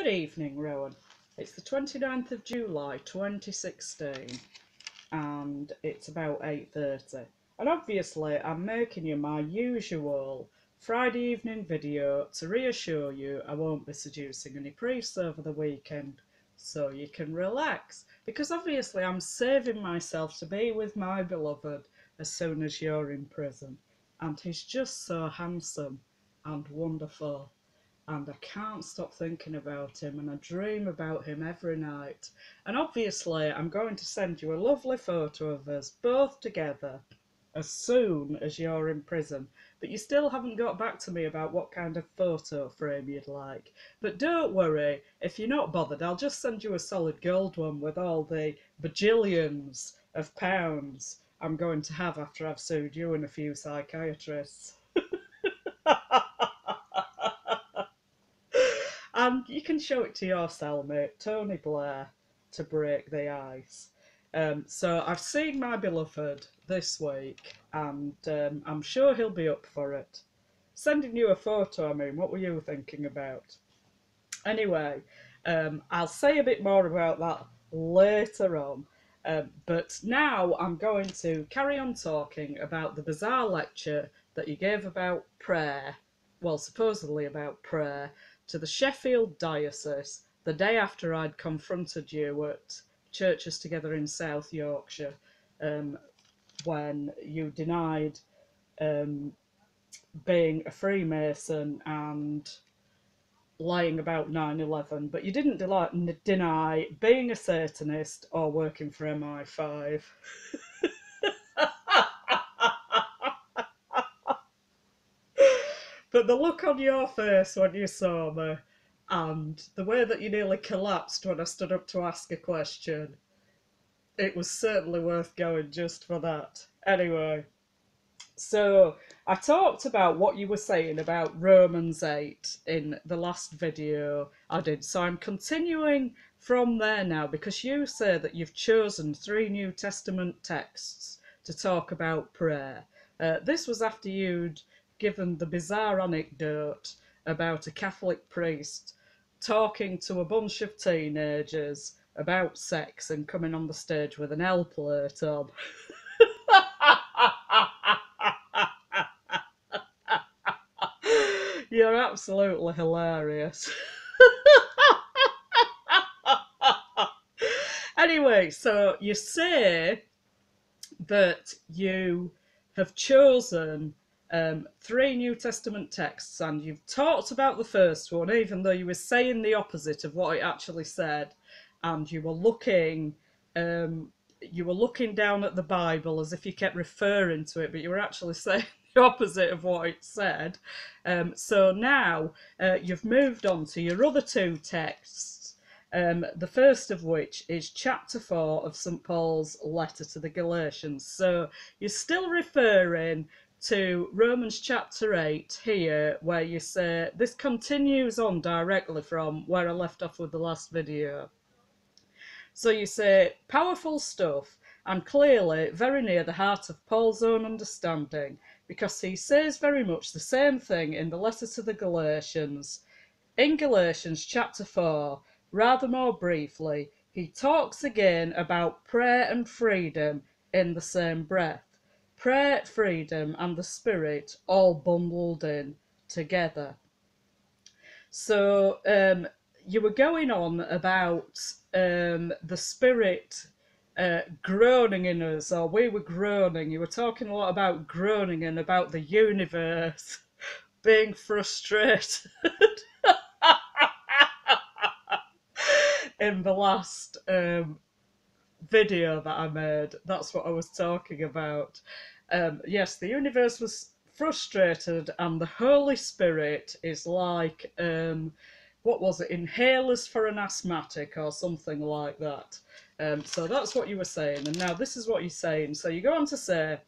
Good evening, Rowan. It's the 29th of July 2016 and it's about 8:30. And obviously I'm making you my usual Friday evening video to reassure you I won't be seducing any priests over the weekend so you can relax. Because obviously I'm saving myself to be with my beloved as soon as you're in prison. And he's just so handsome and wonderful. And I can't stop thinking about him, and I dream about him every night. And obviously I'm going to send you a lovely photo of us both together as soon as you're in prison. But you still haven't got back to me about what kind of photo frame you'd like. But don't worry, if you're not bothered, I'll just send you a solid gold one with all the bajillions of pounds I'm going to have after I've sued you and a few psychiatrists. And you can show it to your cellmate, Tony Blair, to break the ice. So I've seen my beloved this week, and I'm sure he'll be up for it. Sending you a photo, I mean, what were you thinking about? Anyway, I'll say a bit more about that later on. But now I'm going to carry on talking about the bizarre lecture that you gave about prayer, well, supposedly about prayer, to the Sheffield Diocese the day after I'd confronted you at Churches Together in South Yorkshire, when you denied being a Freemason and lying about 9/11, but you didn't deny being a Satanist or working for MI5. But the look on your face when you saw me, and the way that you nearly collapsed when I stood up to ask a question, it was certainly worth going just for that. Anyway, so I talked about what you were saying about Romans 8 in the last video I did. So I'm continuing from there now, because you say that you've chosen 3 New Testament texts to talk about prayer. This was after you'd given the bizarre anecdote about a Catholic priest talking to a bunch of teenagers about sex and coming on the stage with an L plate on. You're absolutely hilarious. Anyway, so you say that you have chosen 3 New Testament texts, and you've talked about the first one, even though you were saying the opposite of what it actually said, and you were looking down at the Bible as if you kept referring to it, but you were actually saying the opposite of what it said. So now you've moved on to your other 2 texts, the first of which is chapter 4 of St. Paul's letter to the Galatians. So you're still referring to Romans chapter 8 here, where you say, this continues on directly from where I left off with the last video. So you say, powerful stuff, and clearly very near the heart of Paul's own understanding, because he says very much the same thing in the letter to the Galatians. In Galatians chapter 4, rather more briefly, he talks again about prayer and freedom in the same breath. Prayer, freedom, and the Spirit all bundled in together. So you were going on about the Spirit groaning in us, or we were groaning. You were talking a lot about groaning and about the universe being frustrated in the last video that I made. That's what I was talking about. Yes, the universe was frustrated, and the Holy Spirit is like, what was it, inhalers for an asthmatic or something like that. So that's what you were saying, and now this is what you're saying. So you go on to say,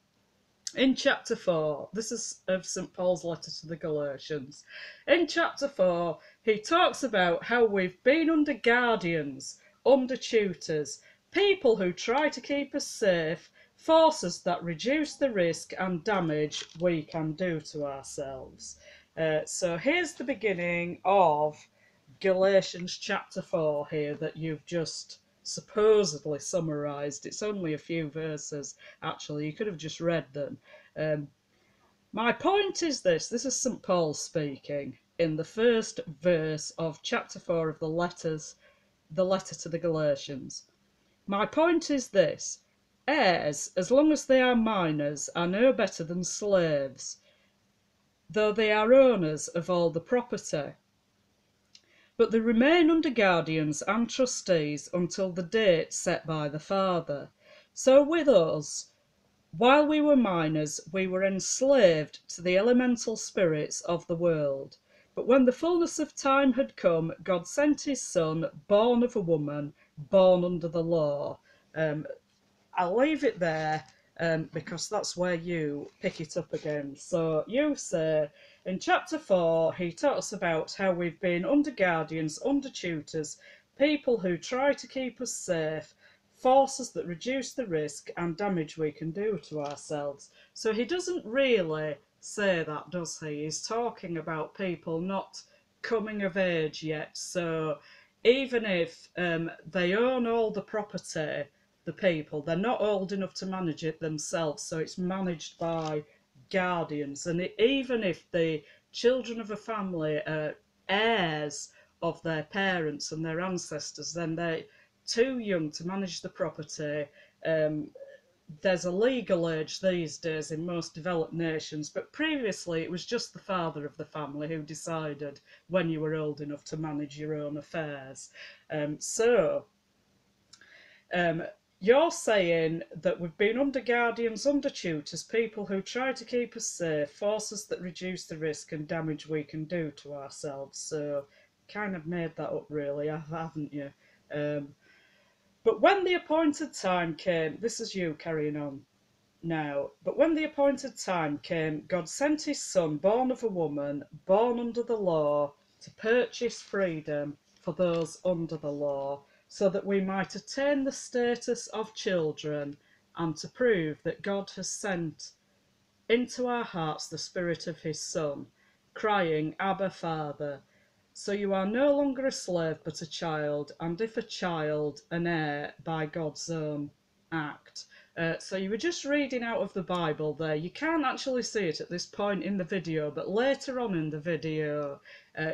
in chapter 4, this is of St. Paul's letter to the Galatians. In chapter 4, he talks about how we've been under guardians, under tutors, people who try to keep us safe, forces that reduce the risk and damage we can do to ourselves. So here's the beginning of Galatians chapter 4 here that you've just supposedly summarised. It's only a few verses, actually. You could have just read them. My point is this is St. Paul speaking in the first verse of chapter 4 of the letter to the Galatians. My point is this: heirs, as long as they are minors, are no better than slaves, though they are owners of all the property. But they remain under guardians and trustees until the date set by the father. So with us, while we were minors, we were enslaved to the elemental spirits of the world. But when the fullness of time had come, God sent his Son, born of a woman, born under the law. I'll leave it there because that's where you pick it up again. So you say, in chapter 4, he talks about how we've been under guardians, under tutors, people who try to keep us safe, forces that reduce the risk and damage we can do to ourselves. So he doesn't really say that, does he? He's talking about people not coming of age yet. So even if they own all the property, the people, they're not old enough to manage it themselves, so it's managed by guardians. And even if the children of a family are heirs of their parents and their ancestors, then they're too young to manage the property. There's a legal age these days in most developed nations, but previously it was just the father of the family who decided when you were old enough to manage your own affairs. You're saying that we've been under guardians, under tutors, people who try to keep us safe, forces that reduce the risk and damage we can do to ourselves. So, kind of made that up, really, haven't you? But when the appointed time came, this is you carrying on now. But when the appointed time came, God sent his Son, born of a woman, born under the law, to purchase freedom for those under the law, so that we might attain the status of children, and to prove that God has sent into our hearts the Spirit of his Son, crying, Abba, Father. So you are no longer a slave but a child, and if a child, an heir by God's own act. So you were just reading out of the Bible there. You can't actually see it at this point in the video, but later on in the video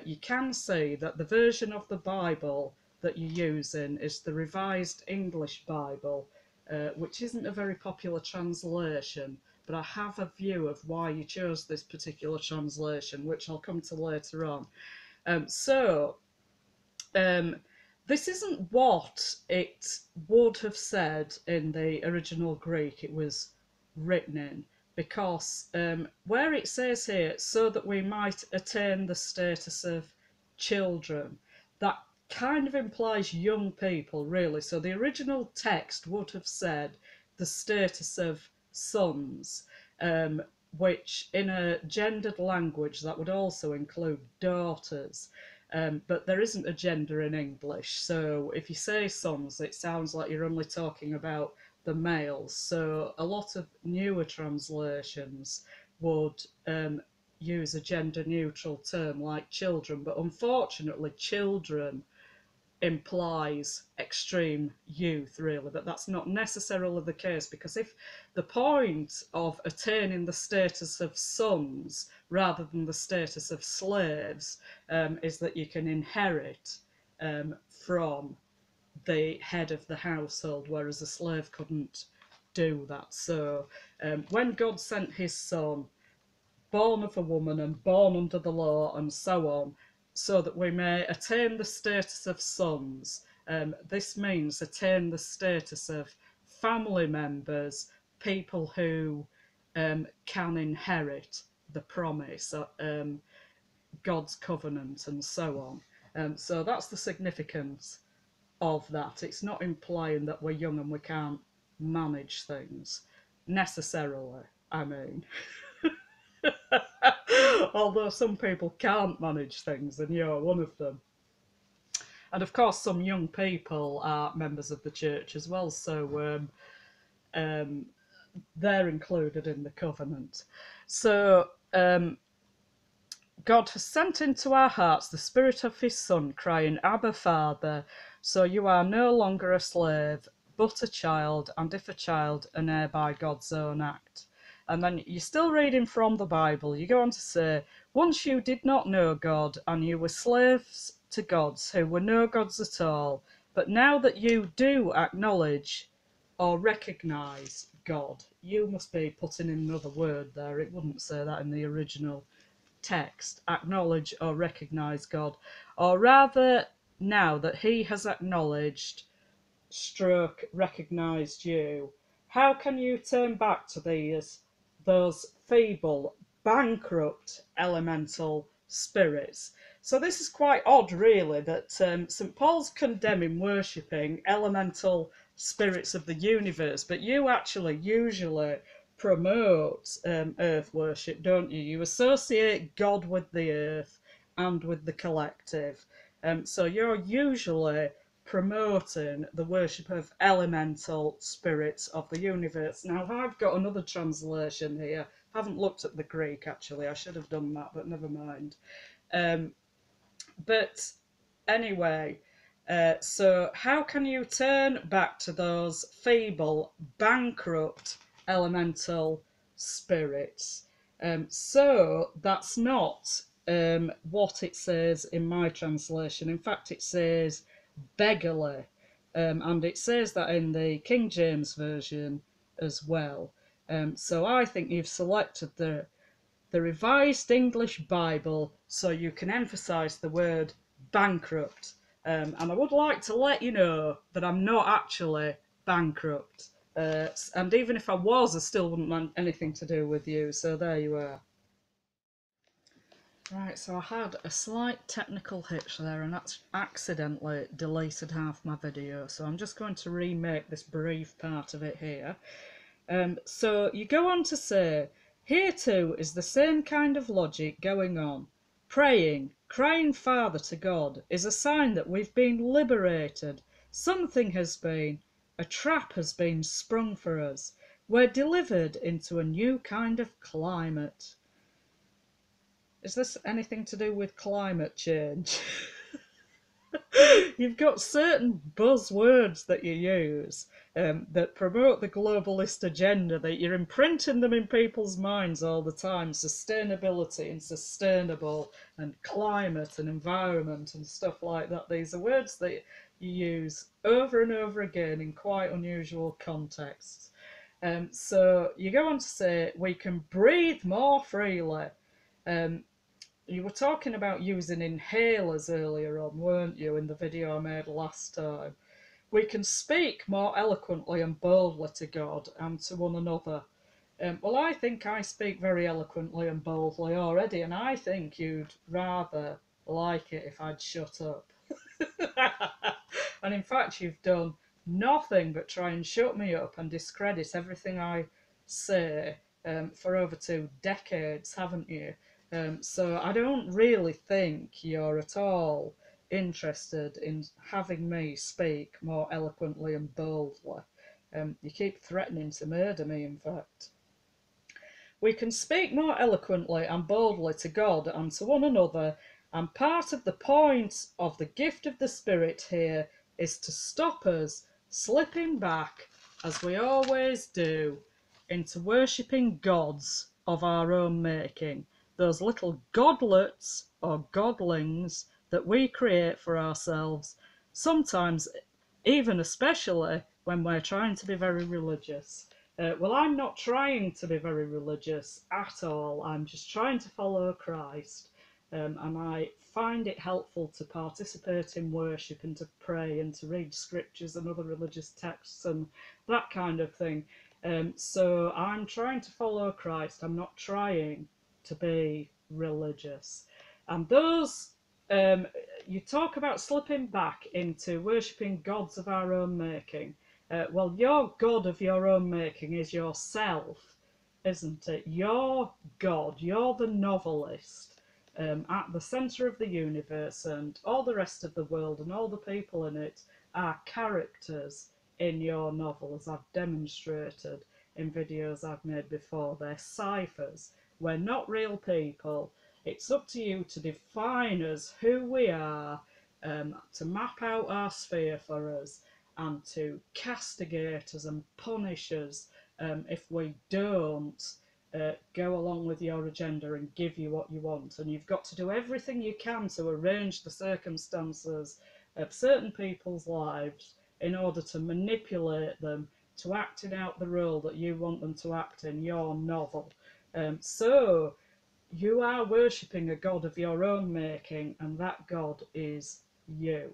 you can see that the version of the Bible that you're using is the Revised English Bible, which isn't a very popular translation, but I have a view of why you chose this particular translation, which I'll come to later on. This isn't what it would have said in the original Greek it was written in, because where it says here, so that we might attain the status of children, that kind of implies young people, really. So the original text would have said the status of sons, which in a gendered language that would also include daughters. But there isn't a gender in English, so if you say sons, it sounds like you're only talking about the males. So a lot of newer translations would use a gender-neutral term like children, but unfortunately children implies extreme youth, really, but that's not necessarily the case, because if the point of attaining the status of sons rather than the status of slaves is that you can inherit from the head of the household, whereas a slave couldn't do that. So when God sent his Son, born of a woman and born under the law and so on, so that we may attain the status of sons. This means attain the status of family members, people who can inherit the promise, God's covenant and so on. So that's the significance of that. It's not implying that we're young and we can't manage things, necessarily, I mean. Although some people can't manage things, and you're one of them. And of course, some young people are members of the church as well, so they're included in the covenant. So God has sent into our hearts the Spirit of his Son, crying, Abba, Father. So you are no longer a slave, but a child, and if a child, an heir by God's own act. And then you're still reading from the Bible. You go on to say, once you did not know God, and you were slaves to gods who were no gods at all. But now that you do acknowledge or recognise God, you must be putting in another word there. It wouldn't say that in the original text, acknowledge or recognise God. Or rather, now that he has acknowledged stroke recognised you, how can you turn back to those feeble, bankrupt elemental spirits? So this is quite odd, really, that St Paul's condemning worshipping elemental spirits of the universe, but you actually usually promote earth worship, don't you? You associate God with the earth and with the collective. So you're usually promoting the worship of elemental spirits of the universe. Now, I've got another translation here. I haven't looked at the Greek, actually. I should have done that, but never mind. But anyway, so how can you turn back to those feeble, bankrupt elemental spirits? So that's not what it says in my translation. In fact, it says beggarly, and it says that in the King James Version as well. So I think you've selected the Revised English Bible so you can emphasise the word bankrupt. And I would like to let you know that I'm not actually bankrupt. And even if I was, I still wouldn't want anything to do with you. So there you are. Right, so I had a slight technical hitch there and that's accidentally deleted half my video. So I'm just going to remake this brief part of it here. So you go on to say, here too is the same kind of logic going on. Praying, crying Father to God is a sign that we've been liberated. Something has been, a trap has been sprung for us. We're delivered into a new kind of climate. Is this anything to do with climate change? You've got certain buzzwords that you use that promote the globalist agenda, that you're imprinting them in people's minds all the time. Sustainability and sustainable and climate and environment and stuff like that. These are words that you use over and over again in quite unusual contexts. So you go on to say, we can breathe more freely. You were talking about using inhalers earlier on, weren't you, in the video I made last time? We can speak more eloquently and boldly to God and to one another. Well, I think I speak very eloquently and boldly already, and I think you'd rather like it if I'd shut up. And in fact, you've done nothing but try and shut me up and discredit everything I say for over 2 decades, haven't you? So I don't really think you're at all interested in having me speak more eloquently and boldly. You keep threatening to murder me, in fact. We can speak more eloquently and boldly to God and to one another, and part of the point of the gift of the Spirit here is to stop us slipping back, as we always do, into worshipping gods of our own making, those little godlets or godlings that we create for ourselves, sometimes even especially when we're trying to be very religious. Well, I'm not trying to be very religious at all. I'm just trying to follow Christ. And I find it helpful to participate in worship and to pray and to read scriptures and other religious texts and that kind of thing. So I'm trying to follow Christ. I'm not trying to be religious. And those, you talk about slipping back into worshipping gods of our own making. Well, your God of your own making is yourself, isn't it? Your God, you're the novelist at the centre of the universe, and all the rest of the world and all the people in it are characters in your novel, as I've demonstrated in videos I've made before. They're ciphers. We're not real people. It's up to you to define us, who we are, to map out our sphere for us, and to castigate us and punish us if we don't go along with your agenda and give you what you want. And you've got to do everything you can to arrange the circumstances of certain people's lives in order to manipulate them to acting out the role that you want them to act in your novel. So you are worshipping a god of your own making, and that god is you.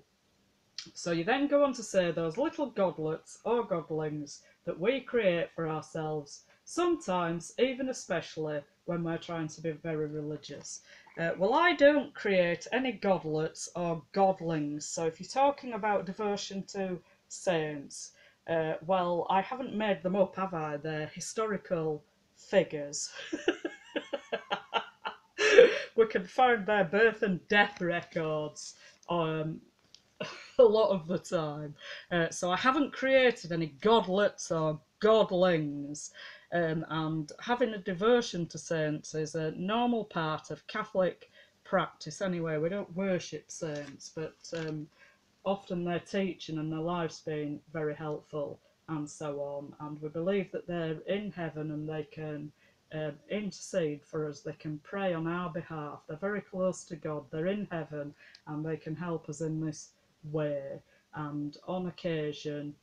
So you then go on to say those little godlets or godlings that we create for ourselves, sometimes, even especially, when we're trying to be very religious. Well, I don't create any godlets or godlings, so if you're talking about devotion to saints, well, I haven't made them up, have I? They're historical figures. We can find their birth and death records a lot of the time. So I haven't created any godlets or godlings, and having a devotion to saints is a normal part of Catholic practice anyway. We don't worship saints, but often their teaching and their lives being very helpful and so on, and we believe that they're in heaven and they can intercede for us, they can pray on our behalf, they're very close to God, they're in heaven and they can help us in this way. And on occasion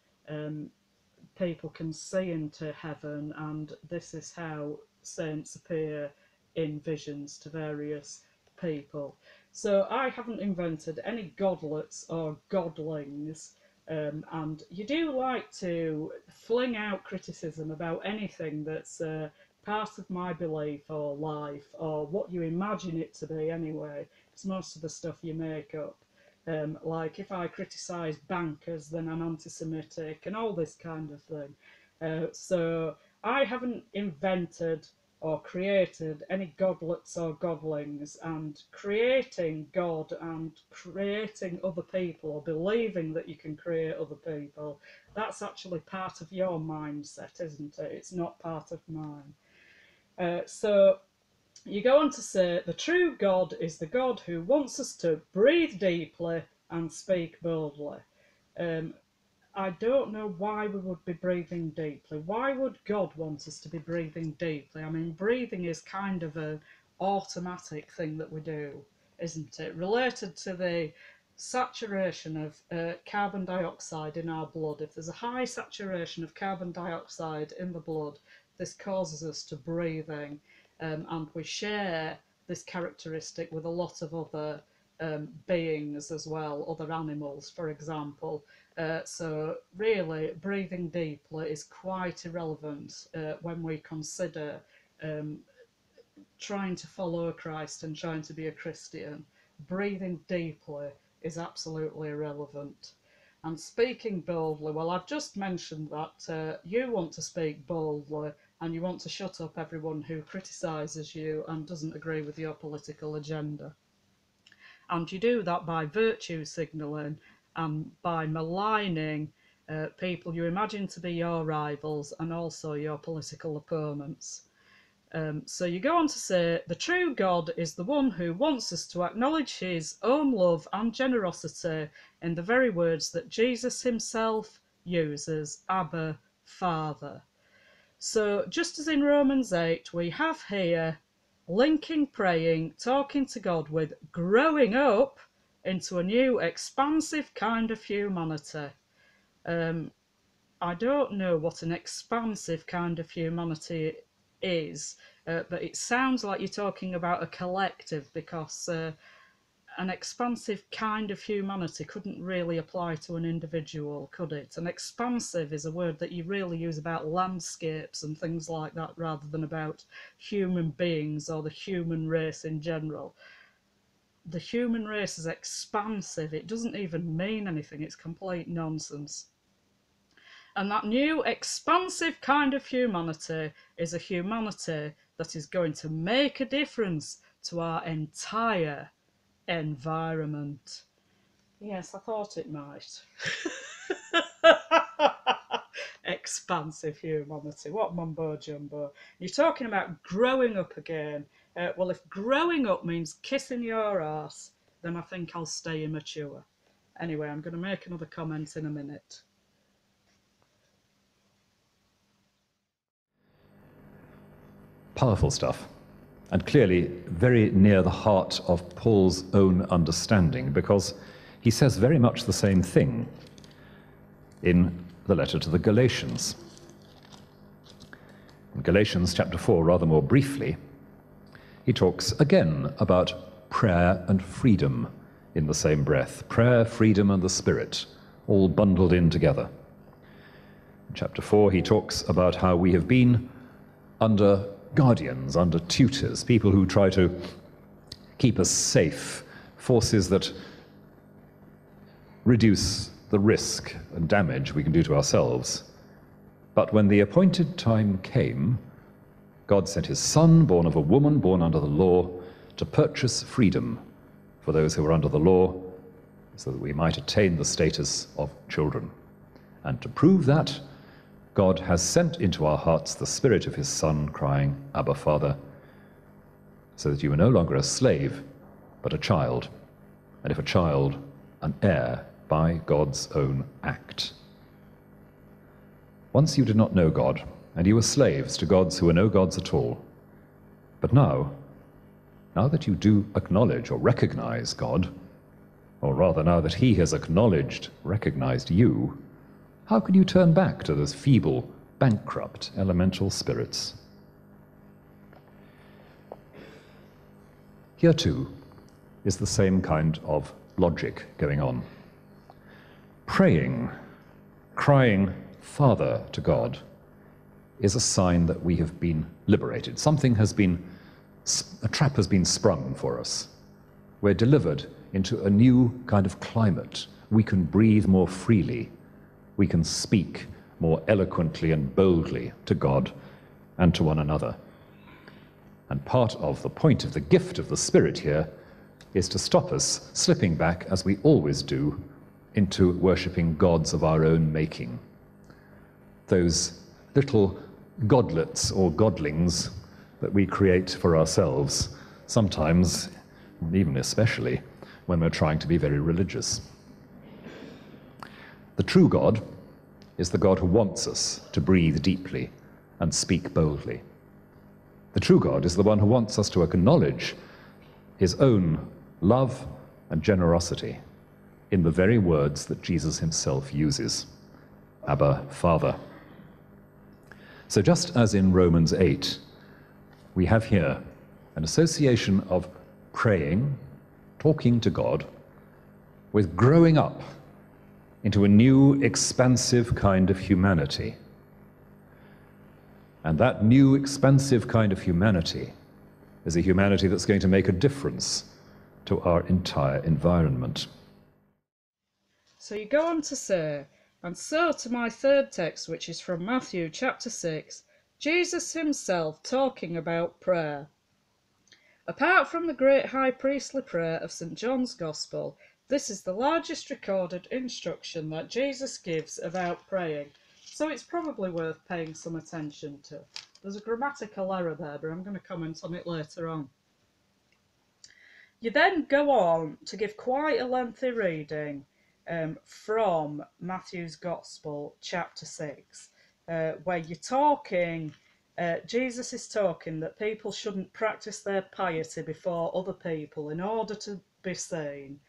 people can see into heaven, and this is how saints appear in visions to various people. So I haven't invented any godlets or godlings, and you do like to fling out criticism about anything that's part of my belief or life, or what you imagine it to be anyway, because most of the stuff you make up. Like if I criticise bankers, then I'm anti-Semitic and all this kind of thing. So I haven't invented or created any godlets or godlings, and creating God and creating other people, or believing that you can create other people, that's actually part of your mindset, isn't it? It's not part of mine. So you go on to say, the true God is the God who wants us to breathe deeply and speak boldly. I don't know why we would be breathing deeply. Why would God want us to be breathing deeply? I mean, breathing is kind of an automatic thing that we do, isn't it? Related to the saturation of carbon dioxide in our blood. If there's a high saturation of carbon dioxide in the blood, this causes us to breathing, and we share this characteristic with a lot of other beings as well, other animals, for example. So really, breathing deeply is quite irrelevant when we consider trying to follow Christ and trying to be a Christian. Breathing deeply is absolutely irrelevant. And speaking boldly, well, I've just mentioned that you want to speak boldly and you want to shut up everyone who criticises you and doesn't agree with your political agenda. And you do that by virtue signalling and by maligning people you imagine to be your rivals and also your political opponents. So you go on to say, the true God is the one who wants us to acknowledge his own love and generosity in the very words that Jesus himself uses, Abba, Father. So just as in Romans 8, we have here linking praying, talking to God with growing up into a new expansive kind of humanity. I don't know what an expansive kind of humanity is, but it sounds like you're talking about a collective, because an expansive kind of humanity couldn't really apply to an individual, could it? An expansive is a word that you really use about landscapes and things like that, rather than about human beings or the human race in general. The human race is expansive. It doesn't even mean anything. It's complete nonsense. And that new expansive kind of humanity is a humanity that is going to make a difference to our entire environment. Yes, I thought it might. Expansive humanity. What mumbo jumbo. You're talking about growing up again Well, if growing up means kissing your arse, then I think I'll stay immature. Anyway, I'm going to make another comment in a minute. Powerful stuff, and clearly very near the heart of Paul's own understanding, because he says very much the same thing in the letter to the Galatians. In Galatians chapter 4, rather more briefly, he talks again about prayer and freedom in the same breath. Prayer, freedom, and the Spirit, all bundled in together. In chapter 4, he talks about how we have been under guardians, under tutors, people who try to keep us safe, forces that reduce the risk and damage we can do to ourselves. But when the appointed time came, God sent his Son, born of a woman, born under the law, to purchase freedom for those who were under the law, so that we might attain the status of children. And to prove that, God has sent into our hearts the Spirit of his Son, crying, Abba, Father, so that you are no longer a slave, but a child, and if a child, an heir by God's own act. Once you did not know God, and you were slaves to gods who were no gods at all. But now that you do acknowledge or recognize God, or rather now that he has acknowledged, recognized you, how can you turn back to those feeble, bankrupt, elemental spirits? Here too is the same kind of logic going on. Praying, crying, Father, to God, is a sign that we have been liberated. A trap has been sprung for us. We're delivered into a new kind of climate. We can breathe more freely. We can speak more eloquently and boldly to God and to one another. And part of the point of the gift of the Spirit here is to stop us slipping back, as we always do, into worshipping gods of our own making. Those little godlets or godlings that we create for ourselves, sometimes, even especially, when we're trying to be very religious. The true God is the God who wants us to breathe deeply and speak boldly. The true God is the one who wants us to acknowledge his own love and generosity in the very words that Jesus himself uses, Abba, Father. So just as in Romans 8, we have here an association of praying, talking to God, with growing up into a new, expansive kind of humanity. And that new, expansive kind of humanity is a humanity that's going to make a difference to our entire environment. So you go on to say, and so to my third text, which is from Matthew chapter 6, Jesus himself talking about prayer. Apart from the great high priestly prayer of St. John's Gospel, this is the largest recorded instruction that Jesus gives about praying, so it's probably worth paying some attention to. There's a grammatical error there, but I'm going to comment on it later on. You then go on to give quite a lengthy reading from Matthew's Gospel, chapter 6, where you're talking, Jesus is talking that people shouldn't practice their piety before other people in order to be seen,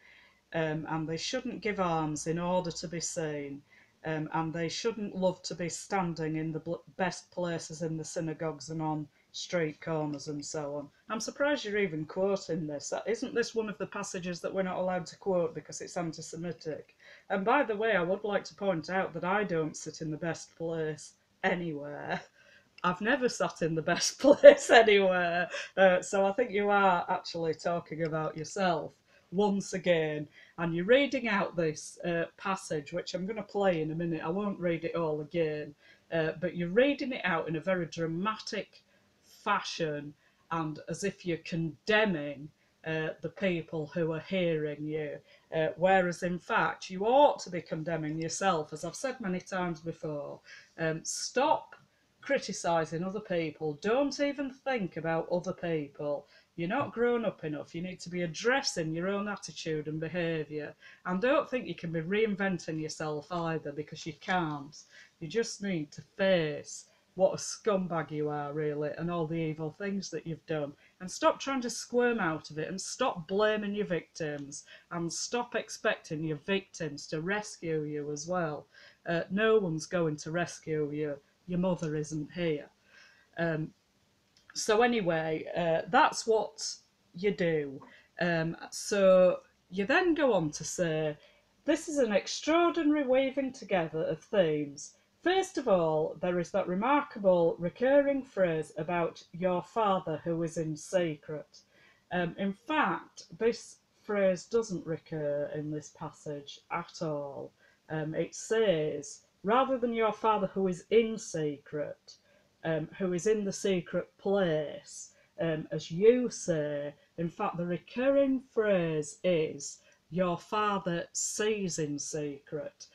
and they shouldn't give alms in order to be seen, and they shouldn't love to be standing in the best places in the synagogues and on street corners and so on. I'm surprised you're even quoting this. Isn't this one of the passages that we're not allowed to quote because it's anti-Semitic? And by the way, I would like to point out that I don't sit in the best place anywhere. I've never sat in the best place anywhere. So I think you are actually talking about yourself once again. And you're reading out this passage, which I'm going to play in a minute. I won't read it all again. But you're reading it out in a very dramatic fashion and as if you're condemning the people who are hearing you, whereas in fact you ought to be condemning yourself, as I've said many times before. Stop criticising other people. Don't even think about other people. You're not grown up enough. You need to be addressing your own attitude and behaviour. And don't think you can be reinventing yourself either, because you can't. You just need to face what a scumbag you are, really, and all the evil things that you've done. And stop trying to squirm out of it, and stop blaming your victims, and stop expecting your victims to rescue you as well. No one's going to rescue you. Your mother isn't here. So anyway, that's what you do. So you then go on to say, this is an extraordinary weaving together of themes. First of all, there is that remarkable recurring phrase about your father who is in secret. In fact, this phrase doesn't recur in this passage at all. It says, rather than your father who is in secret, who is in the secret place, as you say. In fact, the recurring phrase is, your father sees in secret.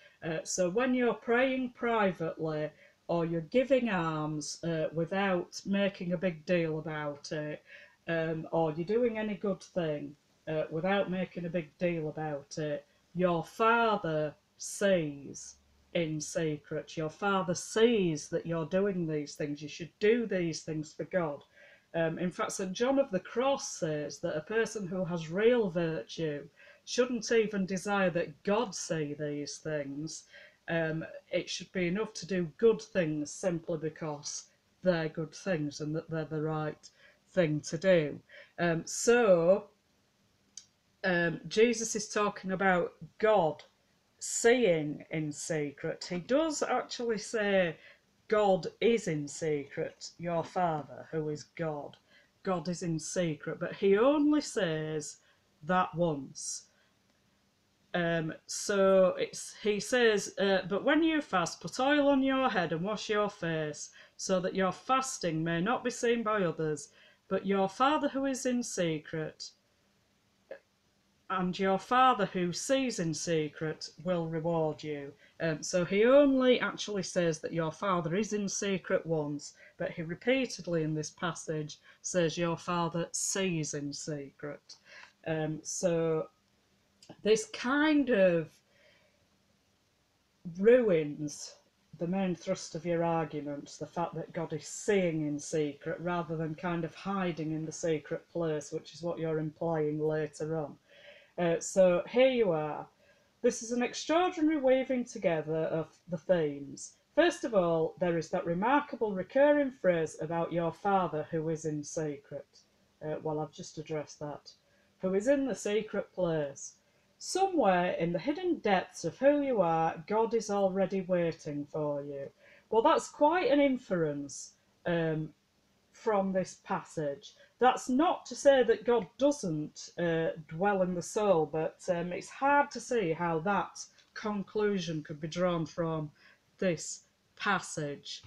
So when you're praying privately, or you're giving alms without making a big deal about it, or you're doing any good thing without making a big deal about it, your father sees in secret. Your father sees that you're doing these things. You should do these things for God. In fact, St. John of the Cross says that a person who has real virtue shouldn't even desire that God see these things. It should be enough to do good things simply because they're good things and that they're the right thing to do. Jesus is talking about God seeing in secret. He does actually say God is in secret, your father who is God. God is in secret, but he only says that once. He says, but when you fast, put oil on your head and wash your face, so that your fasting may not be seen by others, but your Father who is in secret, and your Father who sees in secret will reward you. So he only actually says that your Father is in secret once, but he repeatedly in this passage says your Father sees in secret. So this kind of ruins the main thrust of your arguments, the fact that God is seeing in secret rather than kind of hiding in the secret place, which is what you're implying later on. So here you are. This is an extraordinary weaving together of the themes. First of all, there is that remarkable recurring phrase about your Father who is in secret. Well, I've just addressed that. Who is in the secret place. Somewhere in the hidden depths of who you are, God is already waiting for you. Well, that's quite an inference from this passage. That's not to say that God doesn't dwell in the soul, but it's hard to see how that conclusion could be drawn from this passage.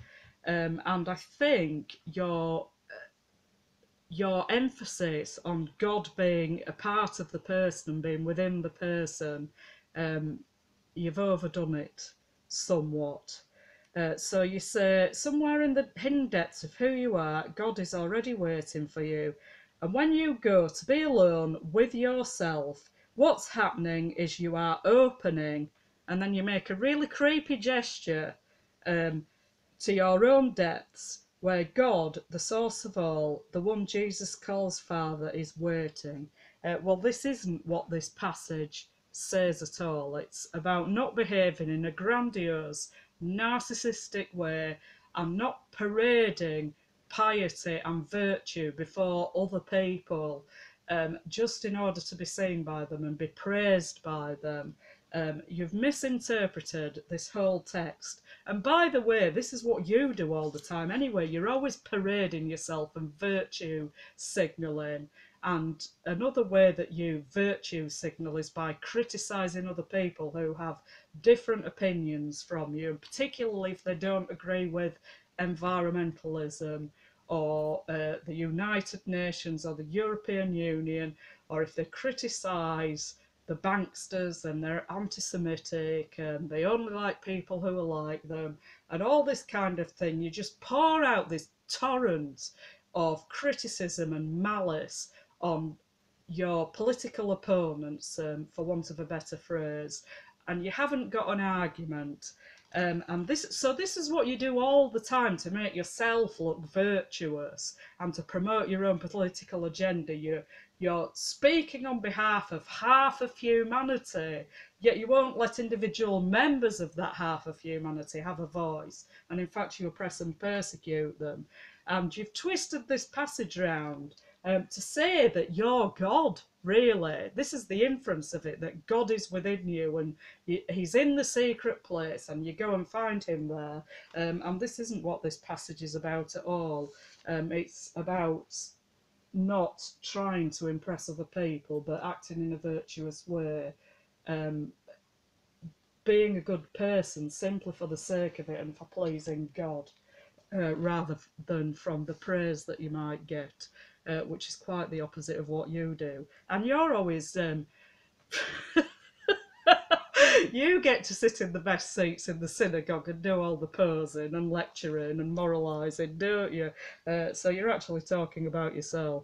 And I think your emphasis on God being a part of the person and being within the person, you've overdone it somewhat. So you say, somewhere in the hidden depths of who you are, God is already waiting for you. And when you go to be alone with yourself, what's happening is you are opening, and then you make a really creepy gesture to your own depths, where God, the source of all, the one Jesus calls Father, is waiting. Well, this isn't what this passage says at all. It's about not behaving in a grandiose, narcissistic way and not parading piety and virtue before other people just in order to be seen by them and be praised by them. You've misinterpreted this whole text. And by the way, this is what you do all the time anyway. You're always parading yourself and virtue signalling. And another way that you virtue signal is by criticising other people who have different opinions from you, particularly if they don't agree with environmentalism or the United Nations or the European Union, or if they criticise the banksters and they're anti-Semitic and they only like people who are like them and all this kind of thing. You just pour out this torrent of criticism and malice on your political opponents, for want of a better phrase, and you haven't got an argument. And this is what you do all the time to make yourself look virtuous and to promote your own political agenda. You're speaking on behalf of half of humanity, yet you won't let individual members of that half of humanity have a voice. And in fact, you oppress and persecute them. And you've twisted this passage around to say that you're God, really. This is the inference of it, that God is within you and he's in the secret place and you go and find him there. And this isn't what this passage is about at all. It's about not trying to impress other people, but acting in a virtuous way, being a good person simply for the sake of it and for pleasing God, rather than from the praise that you might get, which is quite the opposite of what you do. And you're always... you get to sit in the best seats in the synagogue and do all the posing and lecturing and moralising, don't you? So you're actually talking about yourself.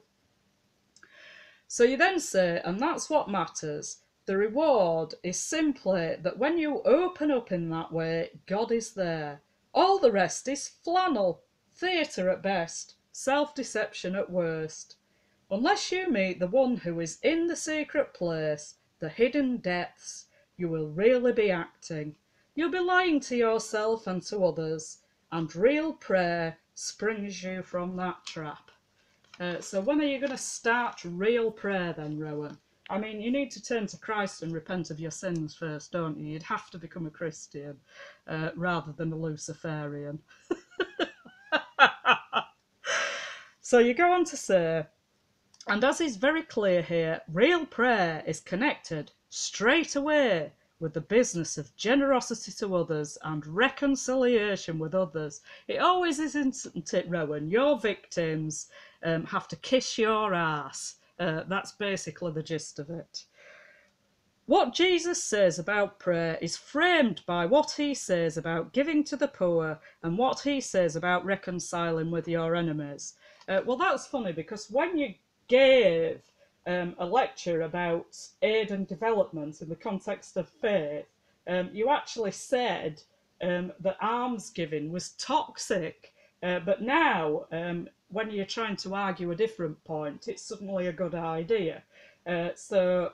So you then say, and that's what matters. The reward is simply that when you open up in that way, God is there. All the rest is flannel, theatre at best, self-deception at worst. Unless you meet the one who is in the secret place, the hidden depths, you will really be acting. You'll be lying to yourself and to others, and real prayer springs you from that trap. So when are you going to start real prayer then, Rowan? I mean, you need to turn to Christ and repent of your sins first, don't you? You'd have to become a Christian rather than a Luciferian. So you go on to say, and as is very clear here, real prayer is connected straight away with the business of generosity to others and reconciliation with others. It always is, isn't it, Rowan? Your victims have to kiss your ass. That's basically the gist of it. What Jesus says about prayer is framed by what he says about giving to the poor and what he says about reconciling with your enemies. Well, that's funny because when you gave a lecture about aid and development in the context of faith, you actually said that alms giving was toxic. But now, when you're trying to argue a different point, it's suddenly a good idea. So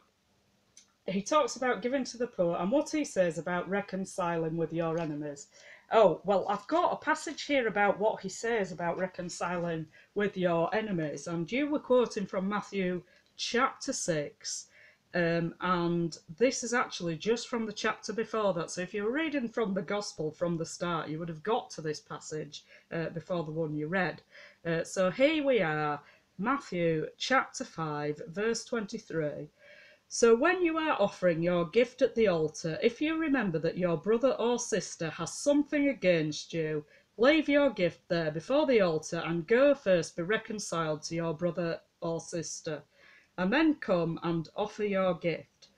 he talks about giving to the poor and what he says about reconciling with your enemies. Oh, well, I've got a passage here about what he says about reconciling with your enemies. And you were quoting from Matthew chapter 6. And this is actually just from the chapter before that. So if you were reading from the Gospel from the start, you would have got to this passage before the one you read. So here we are, Matthew chapter 5, verse 23. So when you are offering your gift at the altar, if you remember that your brother or sister has something against you, leave your gift there before the altar and go first be reconciled to your brother or sister, and then come and offer your gift.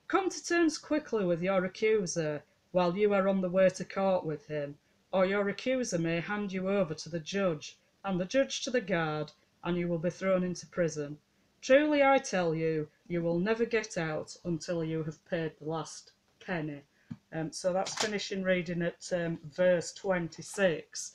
Come to terms quickly with your accuser while you are on the way to court with him, or your accuser may hand you over to the judge, and the judge to the guard, and you will be thrown into prison. Truly I tell you, you will never get out until you have paid the last penny. So that's finishing reading at verse 26.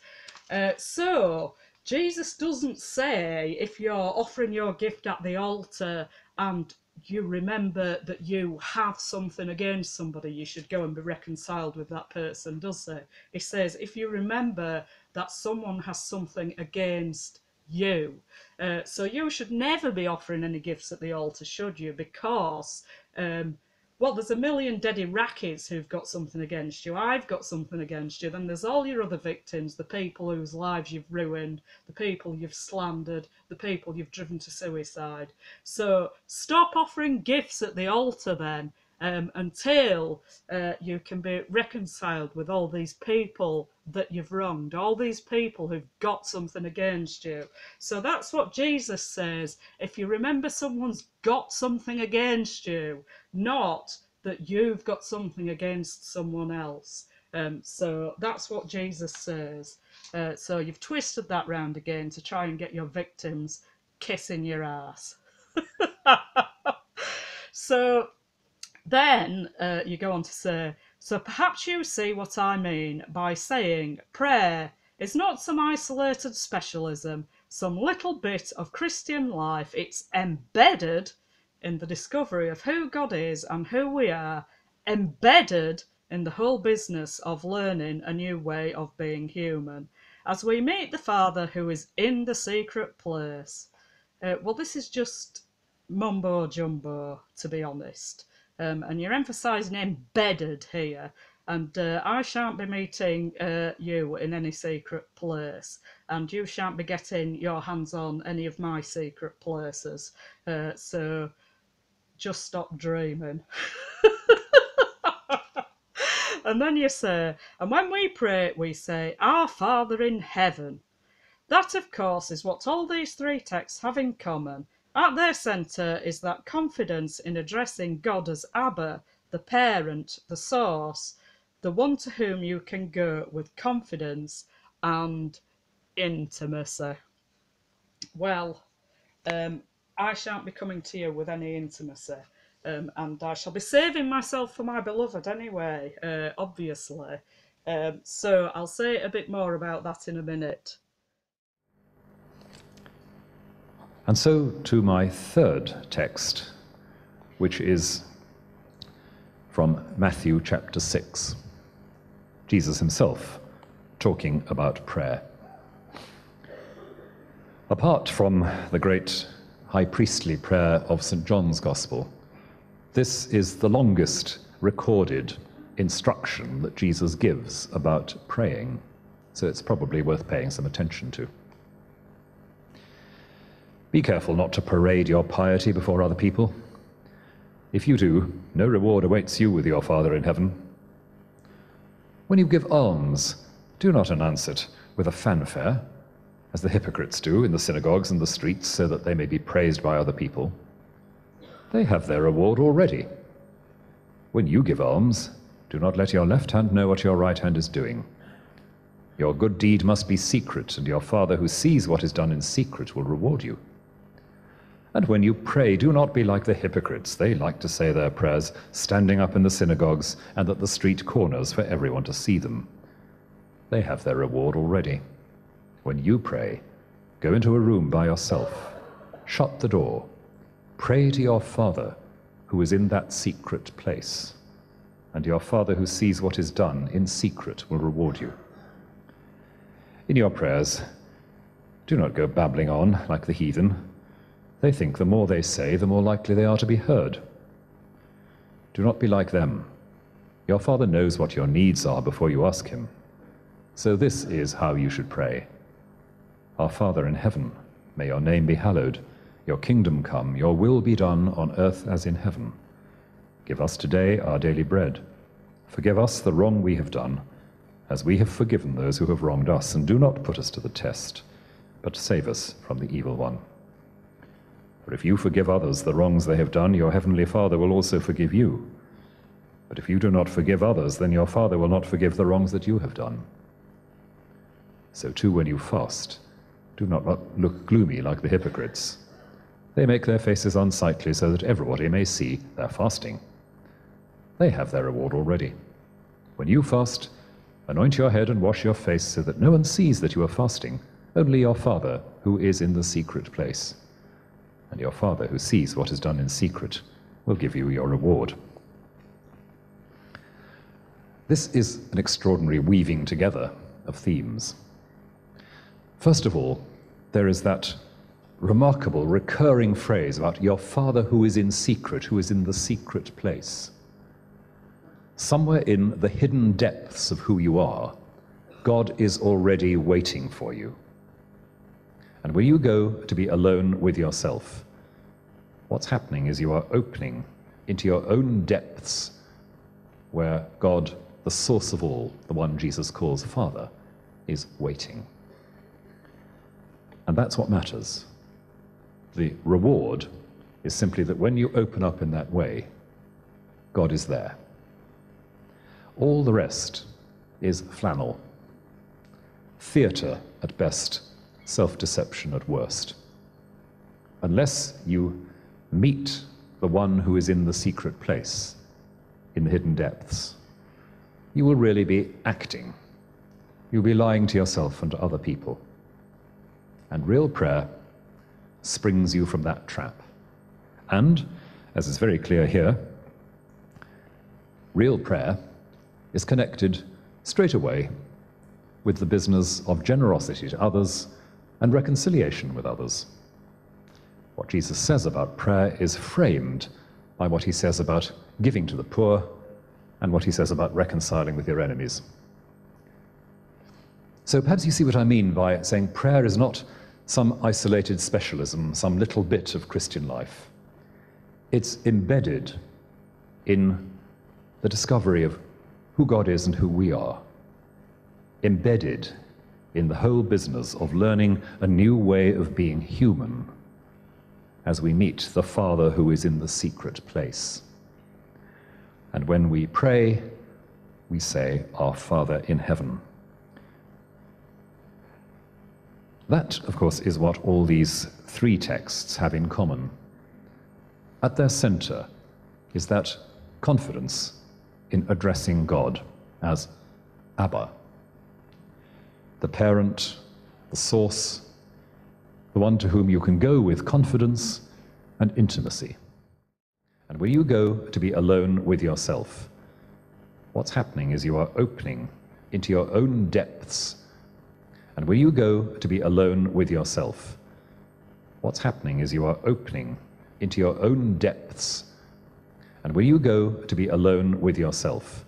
So Jesus doesn't say if you're offering your gift at the altar and you remember that you have something against somebody, you should go and be reconciled with that person, does he? He says if you remember that someone has something against you. So you should never be offering any gifts at the altar, should you? Because, well, there's a million dead Iraqis who've got something against you. I've got something against you. Then there's all your other victims, the people whose lives you've ruined, the people you've slandered, the people you've driven to suicide. So stop offering gifts at the altar then, until you can be reconciled with all these people that you've wronged, all these people who've got something against you. So that's what Jesus says. If you remember someone's got something against you, not that you've got something against someone else. So that's what Jesus says. So you've twisted that round again to try and get your victims kissing your ass. So then you go on to say, so perhaps you see what I mean by saying prayer is not some isolated specialism, some little bit of Christian life. It's embedded in the discovery of who God is and who we are, embedded in the whole business of learning a new way of being human, as we meet the Father who is in the secret place. Well, this is just mumbo jumbo, to be honest. And you're emphasising embedded here. And I shan't be meeting you in any secret place. And you shan't be getting your hands on any of my secret places. So just stop dreaming. And then you say, and when we pray, we say, Our Father in heaven. That, of course, is what all these three texts have in common. At their centre is that confidence in addressing God as Abba, the parent, the source, the one to whom you can go with confidence and intimacy. Well, I shan't be coming to you with any intimacy, and I shall be saving myself for my beloved anyway, obviously. So I'll say a bit more about that in a minute. And so to my third text, which is from Matthew chapter 6. Jesus himself talking about prayer. Apart from the great high priestly prayer of St. John's Gospel, this is the longest recorded instruction that Jesus gives about praying, so it's probably worth paying some attention to. Be careful not to parade your piety before other people. If you do, no reward awaits you with your Father in heaven. When you give alms, do not announce it with a fanfare, as the hypocrites do in the synagogues and the streets, so that they may be praised by other people. They have their reward already. When you give alms, do not let your left hand know what your right hand is doing. Your good deed must be secret, and your Father who sees what is done in secret will reward you. And when you pray, do not be like the hypocrites. They like to say their prayers standing up in the synagogues and at the street corners for everyone to see them. They have their reward already. When you pray, go into a room by yourself, shut the door, pray to your Father who is in that secret place, and your Father who sees what is done in secret will reward you. In your prayers, do not go babbling on like the heathen. They think the more they say, the more likely they are to be heard. Do not be like them. Your Father knows what your needs are before you ask him. So this is how you should pray. Our Father in heaven, may your name be hallowed, your kingdom come, your will be done on earth as in heaven. Give us today our daily bread. Forgive us the wrong we have done, as we have forgiven those who have wronged us, and do not put us to the test, but save us from the evil one. For if you forgive others the wrongs they have done, your heavenly Father will also forgive you. But if you do not forgive others, then your Father will not forgive the wrongs that you have done. So too when you fast, do not look gloomy like the hypocrites. They make their faces unsightly so that everybody may see their fasting. They have their reward already. When you fast, anoint your head and wash your face so that no one sees that you are fasting, only your Father who is in the secret place. And your Father who sees what is done in secret will give you your reward. This is an extraordinary weaving together of themes. First of all, there is that remarkable recurring phrase about your Father who is in secret, who is in the secret place. Somewhere in the hidden depths of who you are, God is already waiting for you. And when you go to be alone with yourself, what's happening is you are opening into your own depths, where God, the source of all, the one Jesus calls Father, is waiting. And that's what matters. The reward is simply that when you open up in that way, God is there. All the rest is flannel. Theatre at best, self-deception at worst. Unless you meet the one who is in the secret place, in the hidden depths, you will really be acting. You'll be lying to yourself and to other people. And real prayer springs you from that trap. And, as is very clear here, real prayer is connected straight away with the business of generosity to others and reconciliation with others. What Jesus says about prayer is framed by what he says about giving to the poor and what he says about reconciling with your enemies. So perhaps you see what I mean by saying prayer is not some isolated specialism, some little bit of Christian life. It's embedded in the discovery of who God is and who we are, embedded in the whole business of learning a new way of being human as we meet the Father who is in the secret place. And when we pray, we say, Our Father in heaven. That, of course, is what all these three texts have in common. At their center is that confidence in addressing God as Abba, the parent, the source, the one to whom you can go with confidence and intimacy. And when you go to be alone with yourself, what's happening is you are opening into your own depths. And when you go to be alone with yourself, what's happening is you are opening into your own depths. And when you go to be alone with yourself,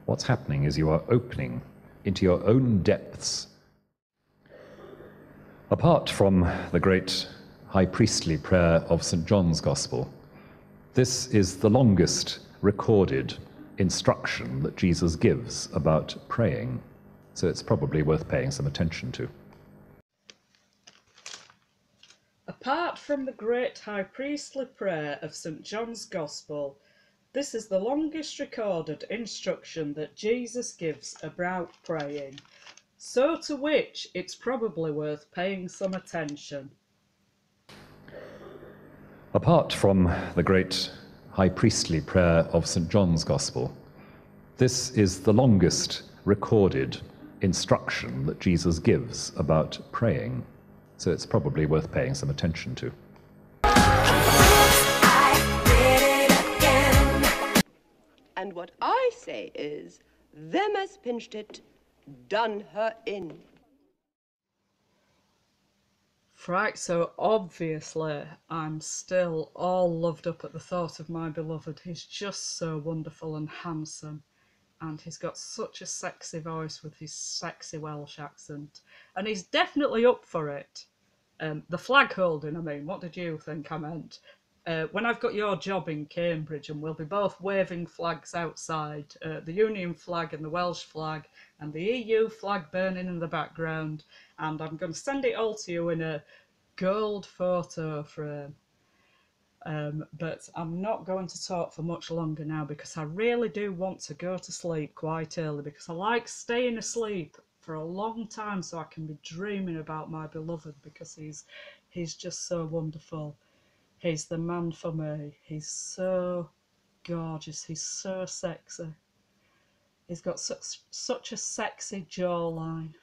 what's happening is you are opening into your own depths. Apart from the great high priestly prayer of St. John's Gospel, this is the longest recorded instruction that Jesus gives about praying, so it's probably worth paying some attention to. Apart from the great high priestly prayer of St. John's Gospel, this is the longest recorded instruction that Jesus gives about praying, so to which it's probably worth paying some attention. Apart from the great high priestly prayer of St. John's Gospel, this is the longest recorded instruction that Jesus gives about praying, so it's probably worth paying some attention to. And what I say is, them as pinched it, done her in. Right, so obviously I'm still all loved up at the thought of my beloved. He's just so wonderful and handsome, and he's got such a sexy voice with his sexy Welsh accent, and he's definitely up for it. The flag holding, I mean, what did you think I meant? When I've got your job in Cambridge and we'll be both waving flags outside, the Union flag and the Welsh flag and the EU flag burning in the background, and I'm going to send it all to you in a gold photo frame. But I'm not going to talk for much longer now because I really do want to go to sleep quite early, because I like staying asleep for a long time so I can be dreaming about my beloved, because he's just so wonderful. He's the man for me. He's so gorgeous. He's so sexy. He's got such a sexy jawline.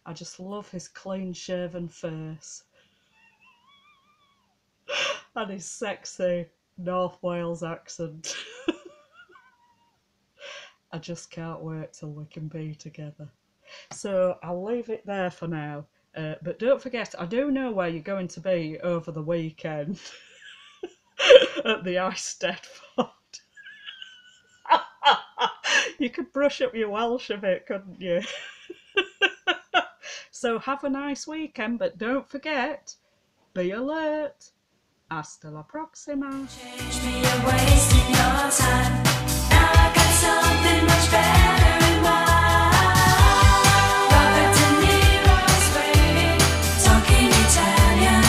I just love his clean-shaven face. And his sexy North Wales accent. I just can't wait till we can be together. So I'll leave it there for now. But don't forget, I do know where you're going to be over the weekend. At the Eisteddfod. You could brush up your Welsh a bit, couldn't you? So have a nice weekend, but don't forget, be alert. Hasta la próxima. Change me, you're wasting your time. Now I got something much better in mind. Robert De Niro's waiting, talking Italian.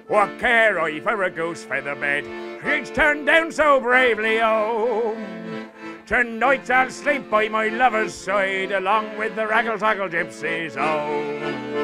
What care I for a goose feather bed? It's turned down so bravely, oh. Tonight I'll sleep by my lover's side, along with the raggle-taggle gypsies, oh.